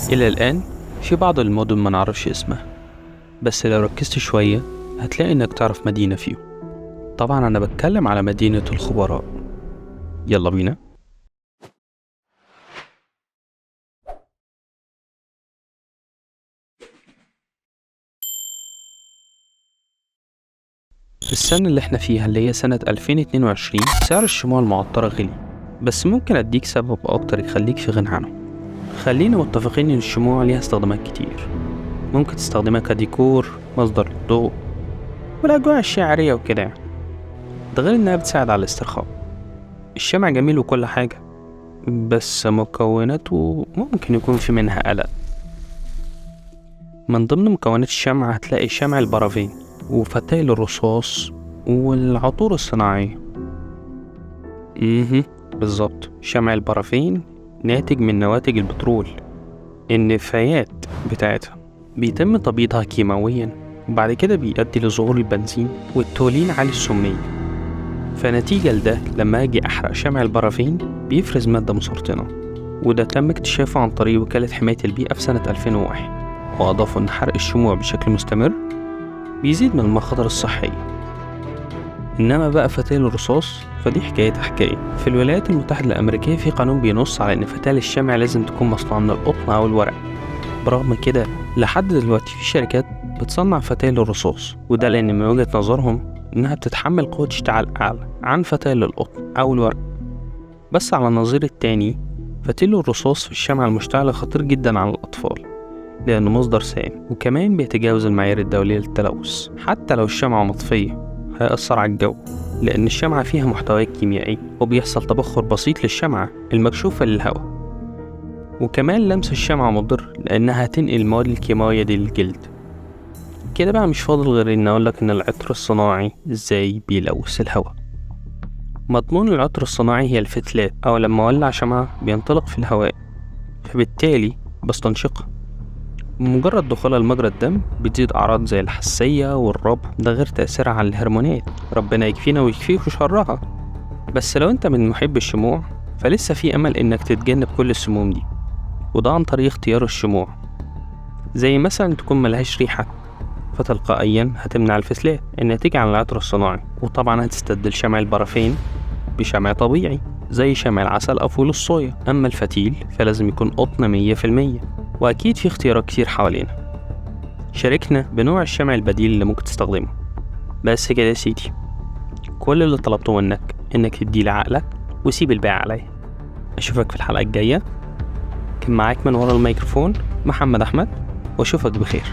إلى الآن في بعض المدن ما نعرفش اسمها، بس لو ركزت شوية هتلاقي إنك تعرف مدينة فيهم. طبعا أنا بتكلم على مدينة الخبراء. يلا بينا. في السنة اللي احنا فيها اللي هي سنة 2022 سعر الشموع المعطرة غلي، بس ممكن أديك سبب أكتر يخليك في غنى عنه. خلينا متفقين إن الشموع ليها استخدامات كتير، ممكن تستخدمها كديكور، مصدر للضوء والأجواء الشعرية وكده يعني. ده غير إنها بتساعد على الاسترخاء. الشمع جميل وكل حاجة، بس مكوناته ممكن يكون في منها قلق. من ضمن مكونات الشمع هتلاقي شمع البرافين وفتائل الرصاص والعطور الصناعية. بالظبط، شمع البرافين ناتج من نواتج البترول. النفايات بتاعتها بيتم تبييضها كيماويا، وبعد كده بيؤدي لظهور البنزين والتولين عالي السمية. فنتيجة لده لما أجي أحرق شمع البرافين بيفرز مادة مسرطنة، وده تم اكتشافه عن طريق وكالة حماية البيئة في سنة 2001. وأضافوا أن حرق الشموع بشكل مستمر بيزيد من المخاطر الصحية. إنما بقى فتائل الرصاص فدي حكاية. في الولايات المتحدة الأمريكية في قانون بينص على إن فتائل الشمع لازم تكون مصنوعة من القطن أو الورق. برغم كده لحد دلوقتي في شركات بتصنع فتائل الرصاص، وده لأن من وجهة نظرهم إنها بتتحمل قوة اشتعال أعلى عن فتائل القطن أو الورق. بس على النظير التاني، فتيل الرصاص في الشمعة المشتعلة خطير جدا على الأطفال، لأنه مصدر سام، وكمان بيتجاوز المعايير الدولية للتلوث. حتى لو الشمعة مطفية هيأثر على الجو، لأن الشمعة فيها محتويات كيميائية وبيحصل تبخر بسيط للشمعة المكشوفة للهواء. وكمان لمس الشمعة مضر، لأنها هتنقل المواد الكيماوية دي للجلد. كده بقى مش فاضل غير إن أقولك إن العطر الصناعي إزاي بيلوث الهواء. مضمون العطر الصناعي هي الفتلات، أو لما أولع شمعة بينطلق في الهواء، فبالتالي بستنشقها. بمجرد دخولها لمجرى الدم بتزيد أعراض زي الحساسية والربو، ده غير تأثيرها على الهرمونات، ربنا يكفينا ويكفيك شرها. بس لو انت من محب الشموع فلسه في أمل إنك تتجنب كل السموم دي، وده عن طريق اختيار الشموع. زي مثلا تكون ملهاش ريحة، فتلقائيا هتمنع الفتلات الناتجة عن العطر الصناعي. وطبعا هتستبدل شمع البرافين بشمع طبيعي زي شمع العسل أو فول الصويا. أما الفتيل فلازم يكون قطن 100%. وأكيد في اختيارات كتير حوالينا. شاركنا بنوع الشمع البديل اللي ممكن تستخدمه. بس كده يا سيدي، كل اللي طلبته منك إنك تديلي عقلك وسيب الباقي عليا. أشوفك في الحلقة الجاية. كان معاك من ورا الميكروفون محمد أحمد، وأشوفك بخير.